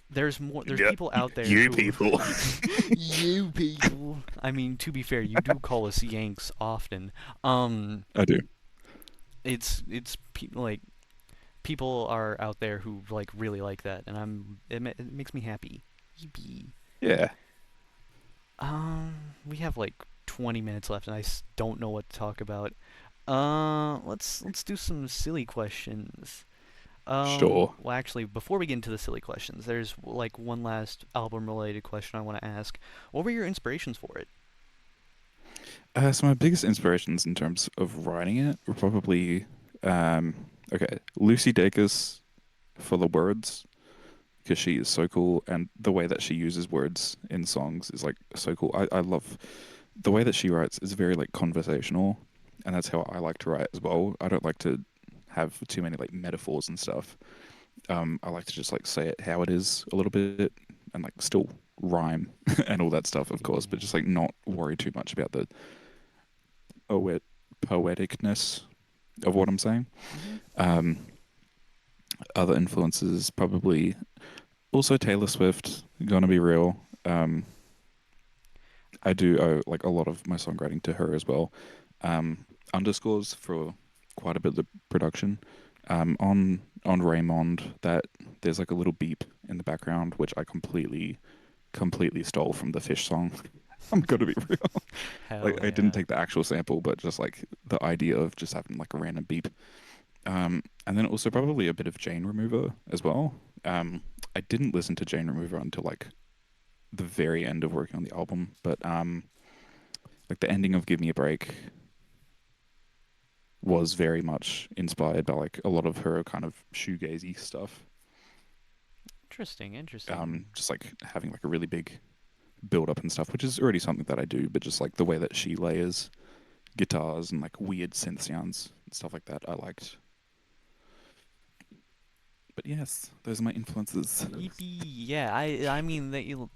There's Yeah. people out there You who people. you people. I mean, to be fair, you do call us Yanks often. Um, I do. like people are out there who like really like that, and it makes me happy. Yippee. Yeah. We have like 20 minutes left, and don't know what to talk about. Let's do some silly questions. Sure. Well, actually, before we get into the silly questions, there's like one last album-related question I want to ask. What were your inspirations for it? So my biggest inspirations in terms of writing it were probably um, okay, Lucy Dacus for the words because she is so cool, and the way that she uses words in songs is like so cool. I love the way that she writes is very like conversational, and that's how I like to write as well. I don't like to have too many like metaphors and stuff. I like to just like say it how it is a little bit and like still rhyme and all that stuff, of course, but Yeah. just like not worry too much about the poet poeticness of what I'm saying. Mm-hmm. Um, Other influences probably also Taylor Swift. Gonna be real. I do owe like a lot of my songwriting to her as well. Underscores for quite a bit of the production. On Raymond, that there's like a little beep in the background, which I completely stole from the Fish song. I'm gonna be real. Like Hell I didn't yeah. take the actual sample, but just like the idea of just having like a random beep. And then also probably a bit of Jane Remover as well. I didn't listen to Jane Remover until like the very end of working on the album, but like the ending of Give Me a Break was very much inspired by like a lot of her kind of shoegazy stuff. Interesting, interesting. Just like having like a really big build up and stuff, which is already something that I do, but just like the way that she layers guitars and like weird synth sounds and stuff like that, I liked. But yes, those are my influences. Yippee! Yeah, I mean that you.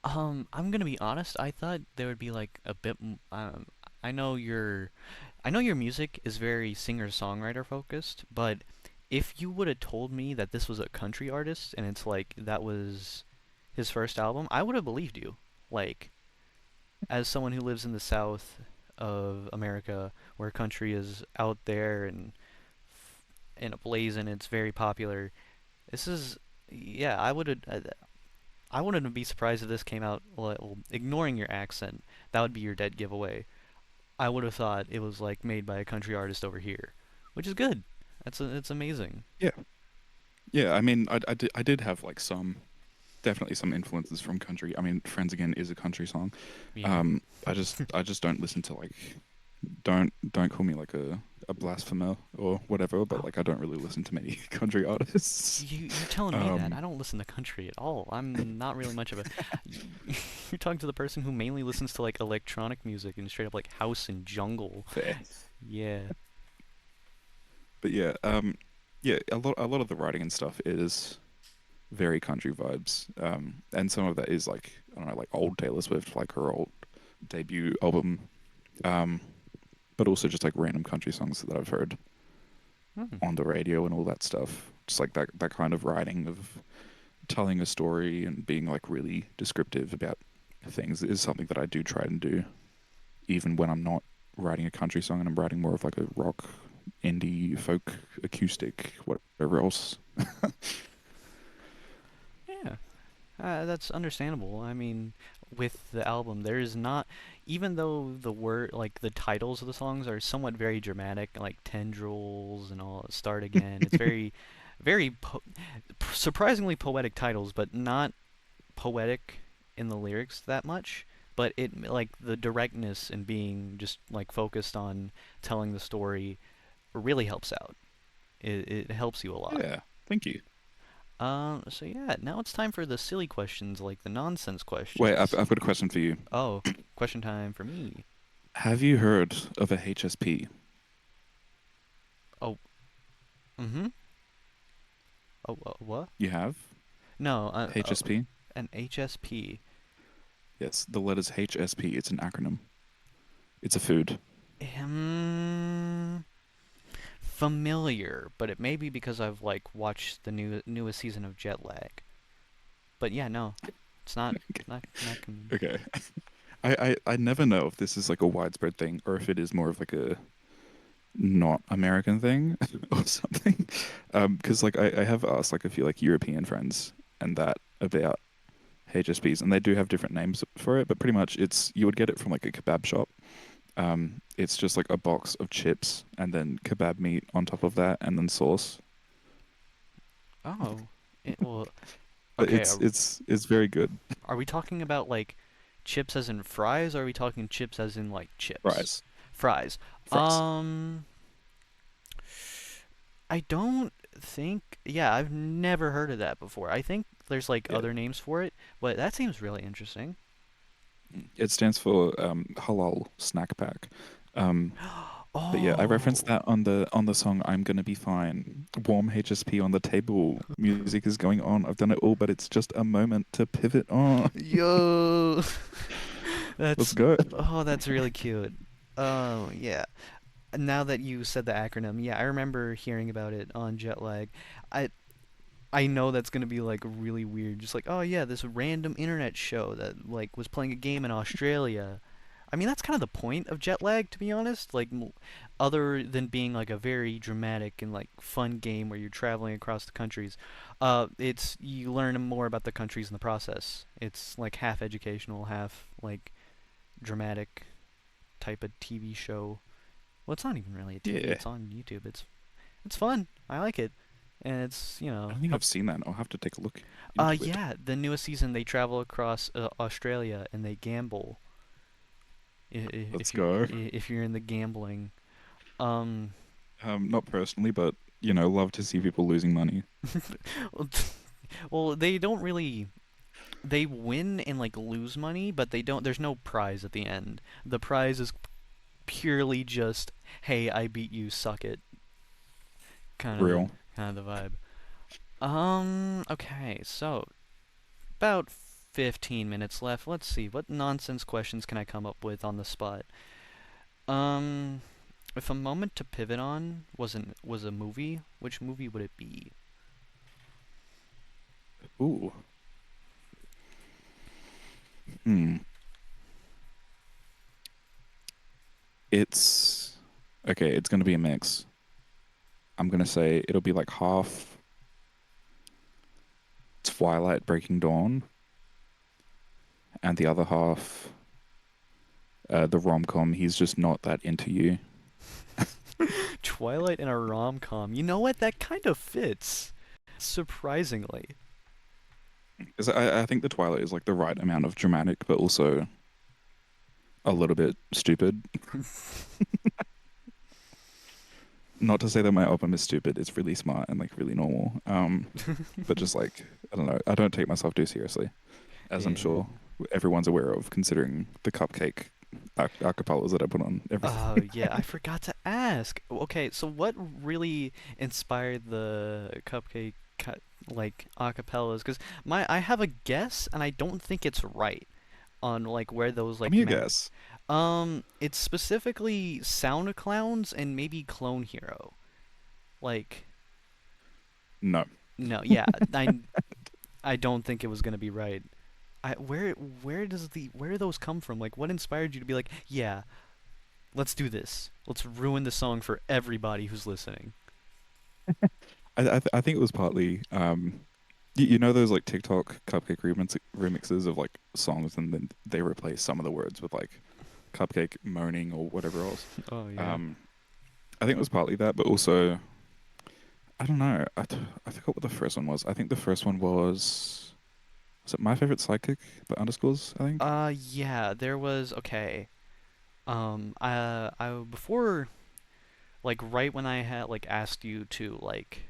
I'm gonna be honest. I thought there would be like a bit. I know your music is very singer-songwriter focused, but if you would have told me that this was a country artist and it's like that was his first album, I would have believed you. Like, as someone who lives in the South of America, where country is out there and ablaze and it's very popular, this is yeah. I wouldn't be surprised if this came out, well, ignoring your accent. That would be your dead giveaway. I would have thought it was like made by a country artist over here, which is good. It's amazing. Yeah, yeah. I mean, I did have like some definitely some influences from country. I mean, Friends Again is a country song. Yeah. I just don't listen to like don't call me like a blasphemer or whatever, but Oh, like I don't really listen to many country artists. you're telling me that? Um, I don't listen to country at all. I'm not really much of a. You're talking to the person who mainly listens to like electronic music and straight up like house and jungle. Fair. Yeah. But yeah, yeah, a lot of the writing and stuff is very country vibes. And some of that is like I don't know, like old Taylor Swift, like her old debut album. Um, but also just like random country songs that I've heard Hmm. on the radio and all that stuff. Just like that kind of writing of telling a story and being like really descriptive about things is something that I do try and do, even when I'm not writing a country song and I'm writing more of like a rock, indie, folk, acoustic, whatever else. Yeah. That's understandable. I mean, with the album, there is not, even though like the titles of the songs are somewhat very dramatic, like Tendrils and all, Start Again. It's very surprisingly poetic titles, but not poetic in the lyrics that much. But like the directness and being just like focused on telling the story really helps out. It helps you a lot. Yeah, thank you. So yeah, now it's time for the silly questions, like the nonsense Wait, questions. I've got a question for you. Oh, question time for me. Have you heard of a HSP? Oh, mm-hmm. Oh, what? You have? No, HSP? an HSP. Yes, the letters HSP. It's an acronym. It's a food. Um, familiar, but it may be because I've like watched the newest season of Jet Lag. But yeah, no, it's not common. Okay. I never know if this is like a widespread thing or if it is more of like a not American thing or something. Because like I have asked like a few like European friends and that about HSPs, and they do have different names for it, but pretty much it's you would get it from like a kebab shop. It's just like a box of chips and then kebab meat on top of that, and then sauce. Oh, well, But okay. it's very good. Are we talking about like chips as in fries, or are we talking chips as in like chips? Fries, Fries. fries. Um, I don't think. Yeah, I've never heard of that before. I think there's like Yeah, other names for it, but that seems really interesting. it stands for halal snack pack. Um, but yeah, I referenced Oh, that on the song "I'm Gonna Be Fine." Warm HSP on the table. Music is going on. I've done it all, but it's just a moment to pivot on. yo, Let's that's go. that's really cute. Oh yeah. Now that you said the acronym, yeah, I remember hearing about it on jet lag. I I know that's gonna be like really weird. Just like, oh yeah, this random internet show that like was playing a game in Australia. I mean, that's kind of the point of jet lag, to be honest. Like, other than being like a very dramatic and like fun game where you're traveling across the countries, it's you learn more about the countries in the process. It's like half educational, half like dramatic type of TV show. Well, it's not even really a TV. Yeah, It's on YouTube. It's fun. I like it, and it's I don't think I've seen that. I'll have to take a look into it. yeah, the newest season they travel across Australia and they gamble. Let's If you go. if you're in the gambling, um, Not personally, but love to see people losing money. well, they don't really. They win and like lose money, but they don't. There's no prize at the end. The prize is purely just, hey, I beat you, suck it, Real. kind of the vibe. Okay, so about 15 minutes left. Let's see, what nonsense questions can I come up with on the spot? Um, if a moment to pivot on was a movie, which movie would it be? Ooh. Hmm. It's okay. It's gonna be a mix. I'm gonna say it'll be like half Twilight Breaking Dawn, and the other half the rom-com. He's just not that into you. Twilight in a rom-com. You know what? That kind of fits. Surprisingly. 'Cause I think the Twilight is like the right amount of dramatic, but also a little bit stupid. Not to say that my album is stupid. It's really smart and like really normal. But just like I don't know. I don't take myself too seriously, as I'm Yeah. sure everyone's aware of, considering the cupcake acapellas that I put on everything. Oh, yeah, I forgot to ask. Okay, so what really inspired the cupcake cut like acapellas? Because I have a guess, and I don't think it's right on like where those Let like me a mem. guess. It's specifically Sound Clowns and maybe Clone Hero. Like, No. no, yeah, I don't think it was gonna be right. Where do those come from? Like, what inspired you to be like, yeah, let's do this. Let's ruin the song for everybody who's listening. I think it was partly you know those like TikTok cupcake remixes of like songs, and then they replace some of the words with like cupcake moaning or whatever else. Oh yeah. Um, I think it was partly that, but also I don't know. I forgot what the first one was. I think the first one was it My Favorite Psychic, the underscores, I think. Yeah, there was okay. I before like right when I had like asked you to like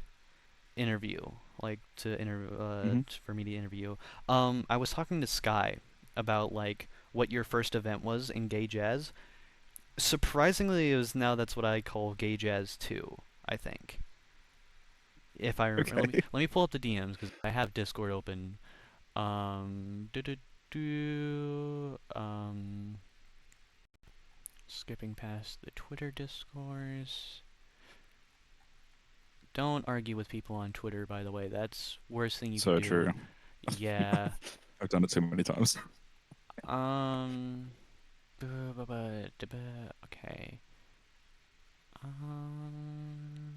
interview, like to interview Hmm. for me to interview, I was talking to Sky about like what your first event was in gay jazz. Surprisingly, it was now that's what I call gay jazz too, I think. If I remember, Okay. let me pull up the DMs because I have Discord open. Do do do. Skipping past the Twitter discourse. Don't argue with people on Twitter, by the way. That's worst thing you could So do. true. Yeah. I've done it too many times. Um. Okay. Um.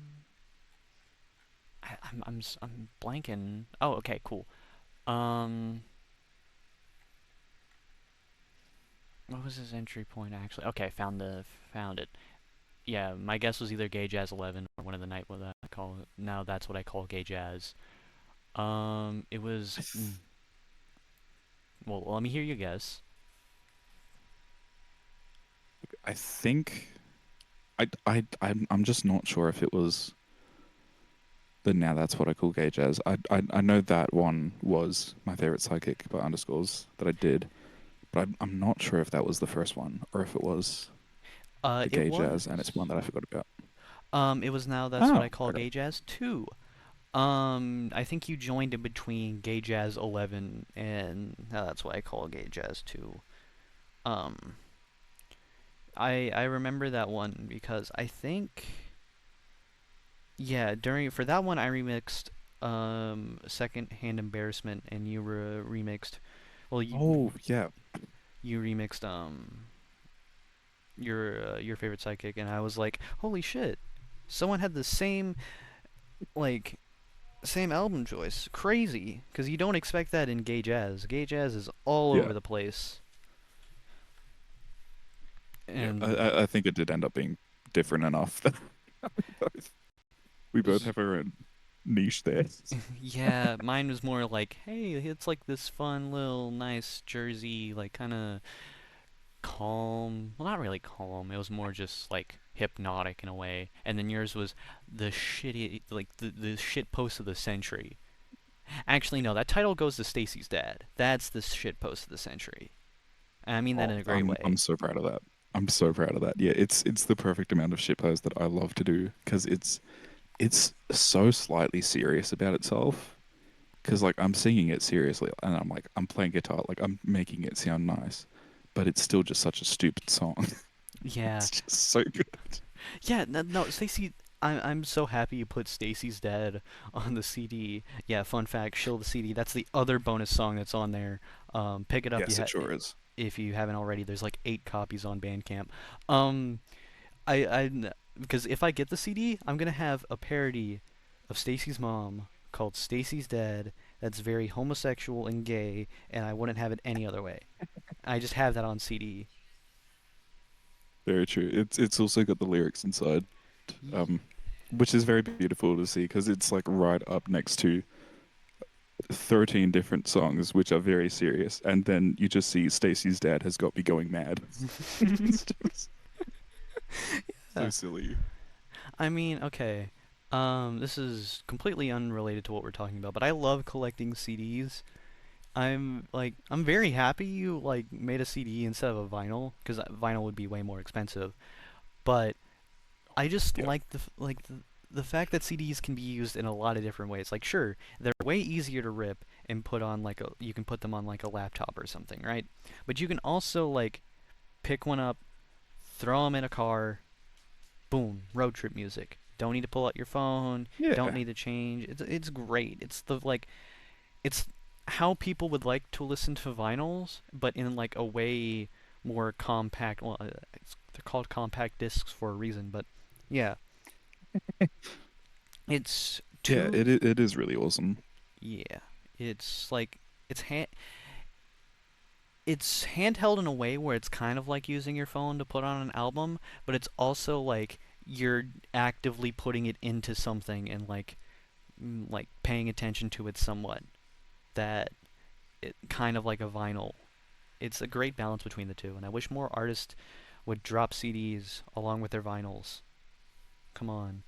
I'm blanking. Oh, okay, cool. Um. what was his entry point actually? Okay, found it. Yeah, my guess was either Gay Jazz 11 or one of the night what I call it. Now that's what I call Gay Jazz. It was I, th- well, let me hear you guess. I think I'm just not sure if it was the now that's what I call gay jazz. I know that one was my favorite psychic by underscores that I did, but I'm not sure if that was the first one or if it was the It gay was. jazz and it's one that I forgot about. It was now that's what I Oh, call okay. Gay Jazz 2. I think you joined in between Gay Jazz 11 and that's what I call Gay Jazz 2. Um, I remember that one because I think yeah, during for that one I remixed Second Hand Embarrassment and you remixed well Oh, yeah. you remixed your favorite psychic and I was like, "Holy shit. Someone had the like same album choice. Crazy, because you don't expect that in gay jazz. Gay jazz is all Yeah. over the place, Yeah. and I think it did end up being different enough that both we both have our own niche there. yeah, mine was more like, hey, it's like this fun little nice Jersey, like kind of calm. Well, not really calm. It was more just like hypnotic in a way. And then yours was the shitty, like the shit post of the century. Actually, no, that title goes to Stacy's dad. That's the shit post of the century. And I mean that Oh, in a great I'm way. so proud of that. I'm so proud of that. Yeah, it's the perfect amount of shitpost that I love to do because it's so slightly serious about itself. Because like I'm singing it seriously and I'm like I'm playing guitar, like I'm making it sound nice, but it's still just such a stupid song. Yeah, It's just so good. yeah, no, Stacy. I'm so happy you put Stacy's Dead on the CD. Yeah, fun fact, Shill the CD. That's the other bonus song that's on there. Pick it up Yes, it sure is. if you haven't already. There's like 8 copies on Bandcamp. Um, because if I get the CD, I'm gonna have a parody of Stacy's mom called Stacy's Dead. That's very homosexual and gay, and I wouldn't have it any other way. I just have that on CD. Very true. It's also got the lyrics inside, um, which is very beautiful to see because it's like right up next to 13 different songs which are very serious, and then you just see Stacy's dad has got me going mad. It's just so Yeah. silly. I mean, okay. This is completely unrelated to what we're talking about, but I love collecting CDs. I'm very happy you like made a CD instead of a vinyl because vinyl would be way more expensive. But I just Yeah. like the fact that CDs can be used in a lot of different ways. Like, sure, they're way easier to rip and put on like a you can put them on like a laptop or something, right? But you can also like pick one up, throw them in a car, boom, road trip music. Don't need to pull out your phone. Don't Yeah. need to change. It's great. It's how people would like to listen to vinyls, but in like a way more compact. Well, they're called compact discs for a reason, but yeah, it's Yeah, too. it is really awesome. Yeah, it's like it's hand it's handheld in a way where it's kind of like using your phone to put on an album, but it's also like you're actively putting it into something and like paying attention to it somewhat. That it kind of like a vinyl. It's a great balance between the two, and I wish more artists would drop CDs along with their vinyls. Come on.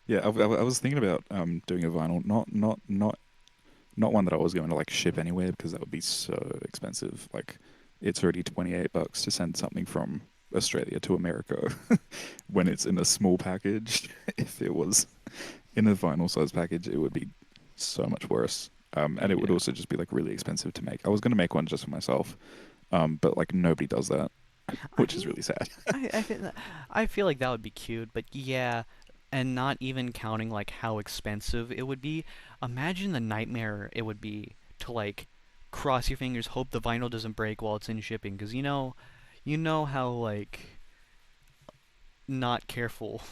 Yeah, I was thinking about doing a vinyl, not one that I was going to like ship anywhere because that would be so expensive. Like it's already $28 to send something from Australia to America when it's in a small package. If it was in a vinyl size package, it would be so much worse. And it would Yeah. also just be like really expensive to make. I was going to make one just for myself, but like nobody does that, I which is mean, really sad. I feel like that would be cute, but yeah, and not even counting like how expensive it would be. Imagine the nightmare it would be to like cross your fingers, hope the vinyl doesn't break while it's in shipping, because you know how like not careful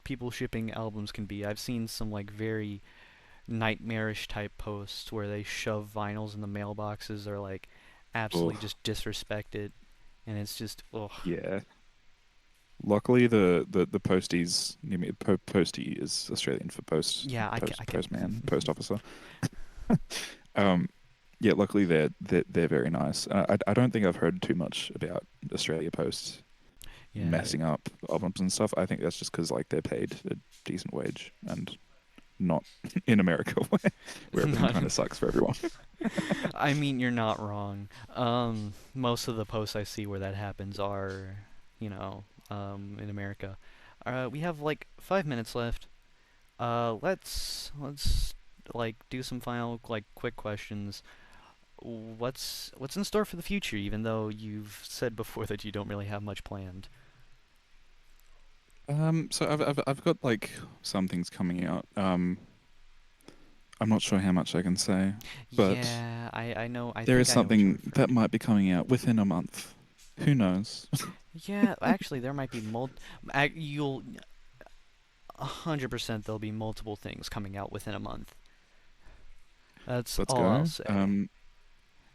people shipping albums can be. I've seen some like very nightmarish type posts where they shove vinyls in the mailboxes or like absolutely Oh, just disrespected, and it's just ugh. yeah. Luckily, the posties, you mean postie is Australian for Yeah, I can. postman, post officer. Um, yeah, luckily they're very nice. I don't think I've heard too much about Australia Post Yeah, messing up albums and stuff. I think that's just because like they're paid a decent wage and not in America where everything not. kind of sucks for everyone. I mean, you're not wrong. Most of the posts I see where that happens are, you know, in America. We have like 5 minutes left. Let's like do some final like quick questions. What's in store for the future? Even though you've said before that you don't really have much planned. So I've got like some things coming out. I'm not sure how much I can say, but Yeah, I know. I there think is I know what you're something referring that to. might be coming out within a month. Who knows? Yeah, actually, there might be you'll 100% there'll be multiple things coming out within a month. That's Let's all I'll go. say.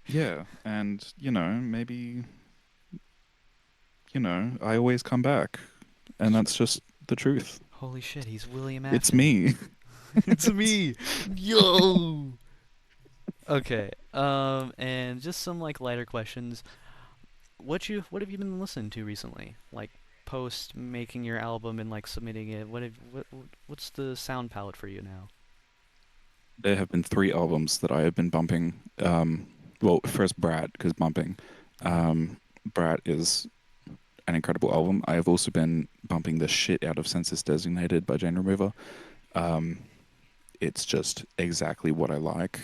Yeah, and maybe, I always come back, and that's just the truth. Holy shit, he's William It's Afton. me. It's me. Yo. Okay. And just some like lighter questions. What have you been listening to recently? Like post making your album and like submitting it. What's the sound palette for you now? There have been three albums that I have been bumping. Well, first Brat, because bumping. Brat is an incredible album. I have also been bumping the shit out of Census Designated by Jane Remover. Um, it's just exactly what I like,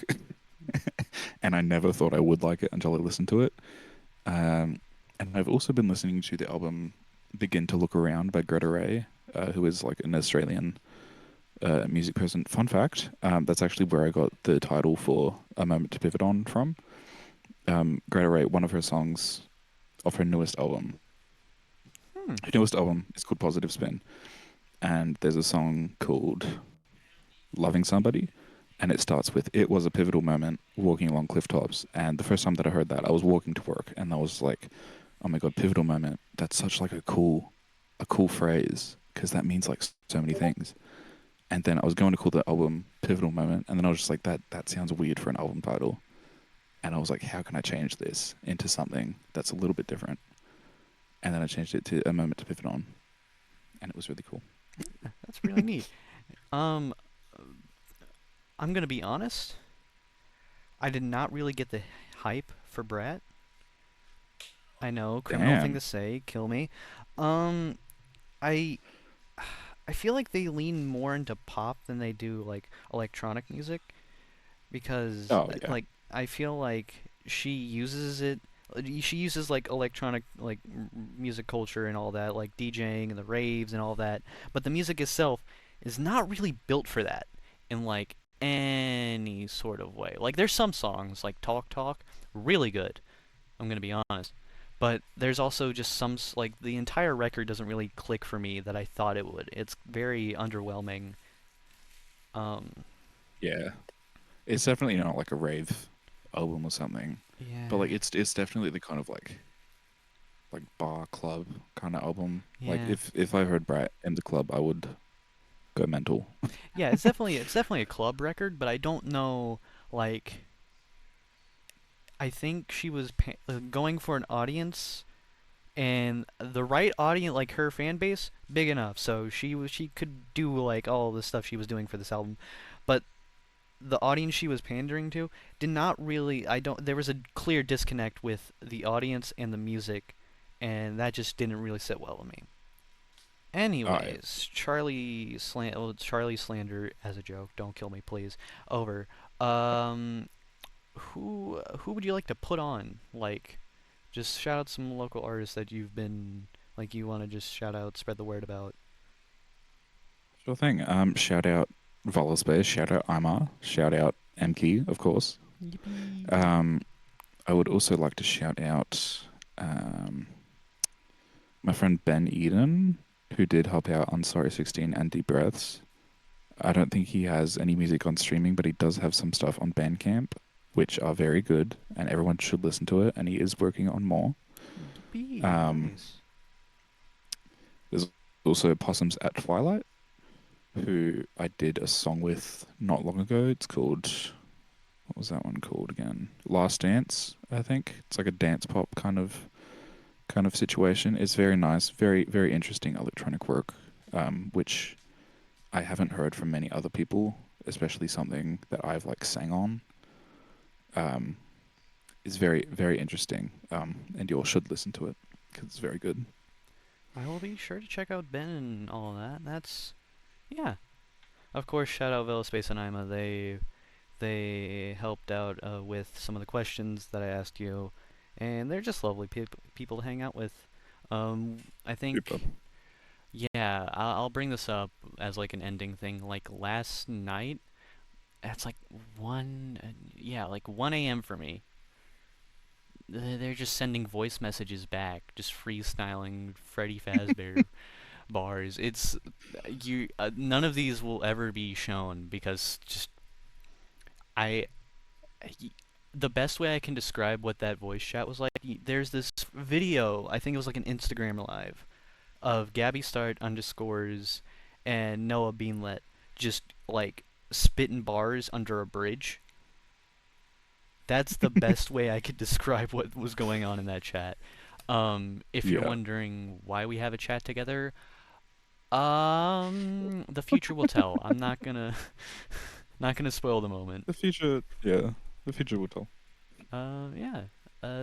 and I never thought I would like it until I listened to it. And I've also been listening to the album Begin to Look Around by Greta Ray, who is like an Australian music person. Fun fact, that's actually where I got the title for A Moment to Pivot On from. Greta Ray, one of her songs of her newest album. Hmm. Her newest album is called Positive Spin, and there's a song called Loving Somebody, and it starts with "It was a pivotal moment walking along cliff tops." And the first time that I heard that, I was walking to work, and I was like, "Oh my God, pivotal moment! That's such like a cool phrase because that means like so many things." And then I was going to call the album Pivotal Moment, and then I was just like, that sounds weird for an album title. And I was like, how can I change this into something that's a little bit different? And then I changed it to A Moment to Pivot On, and it was really cool. That's really neat. Um, I'm gonna be honest. I did not really get the hype for Brat. I know, criminal thing to Damn. say, kill me. Um, I I feel like they lean more into pop than they do like electronic music because Oh yeah. like I feel like she uses it she uses like electronic like music culture and all that like DJing and the raves and all that, but the music itself is not really built for that in like any sort of way. Like there's some songs like Talk Talk really good, I'm gonna be honest. But there's also just like the entire record doesn't really click for me that I thought it would. It's very underwhelming. Um, Yeah. It's definitely not like a rave album or something, but yeah, like it's definitely the kind of like bar club kind of album. Like yeah, if I heard Brat in the club, I would go mental. yeah. It's definitely a club record, but I don't know. Like, I think she was going for an audience and the right audience, like her fan base, big enough. So she could do like all the stuff she was doing for this album, but the audience she was pandering to did not really I don't there was a clear disconnect with the audience and the music, and that just didn't really sit well with me. All right. Anyways, Charlie slander as a joke, don't kill me please. Over. um who would you like to put on, like, just shout out some local artists that you've been like you want to just shout out, spread the word about. Sure thing. Shout out Volaspace, shout out Imar, shout out MK, of course. Yippee. Um, I would also like to shout out um, my friend Ben Eden, who did help out on Sorry 16 and Deep Breaths. I don't think he has any music on streaming, but he does have some stuff on Bandcamp, which are very good, and everyone should listen to it. And he is working on more. B, Um, nice. there's also Possums at Twilight, who I did a song with not long ago. It's called, what was that one called again? Last Dance, I think. It's like a dance pop kind of situation. It's very nice, very interesting electronic work, which I haven't heard from many other people, especially something that I've like sang on. Um, is very interesting, and you all should listen to it because it's very good. I will be sure to check out Ben and all that. That's yeah. Of course, shout out Velaspace and Ima. They helped out with some of the questions that I asked you, and they're just lovely people to hang out with. I Super. think yeah, I'll bring this up as like an ending thing. Like last night, it's like yeah, like 1 a.m. for me. They're just sending voice messages back, just freestyling Freddy Fazbear bars. It's you. None of these will ever be shown because just I. The best way I can describe what that voice chat was like. There's this video. I think it was like an Instagram live of Gabby Start underscores and Noah Beanlet just like spitting bars under a bridge. That's the best way I could describe what was going on in that chat. If you're Yeah, wondering why we have a chat together, the future will tell. I'm not gonna not gonna spoil the moment. the future. Yeah, the future will tell. Yeah.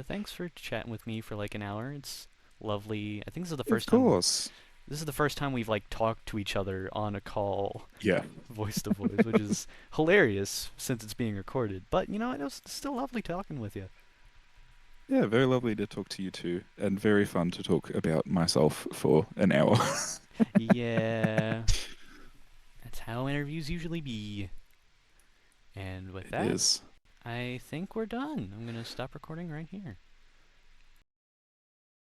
Thanks for chatting with me for like an hour. It's lovely. I think Of course. this is the first time we've like talked to each other on a call, Yeah. voice to voice, which is hilarious since it's being recorded. But you know, it was still lovely talking with you. Yeah, very lovely to talk to you too, and very fun to talk about myself for an hour. Yeah, that's how interviews usually be. And with It that, is. I think we're done. I'm gonna stop recording right here.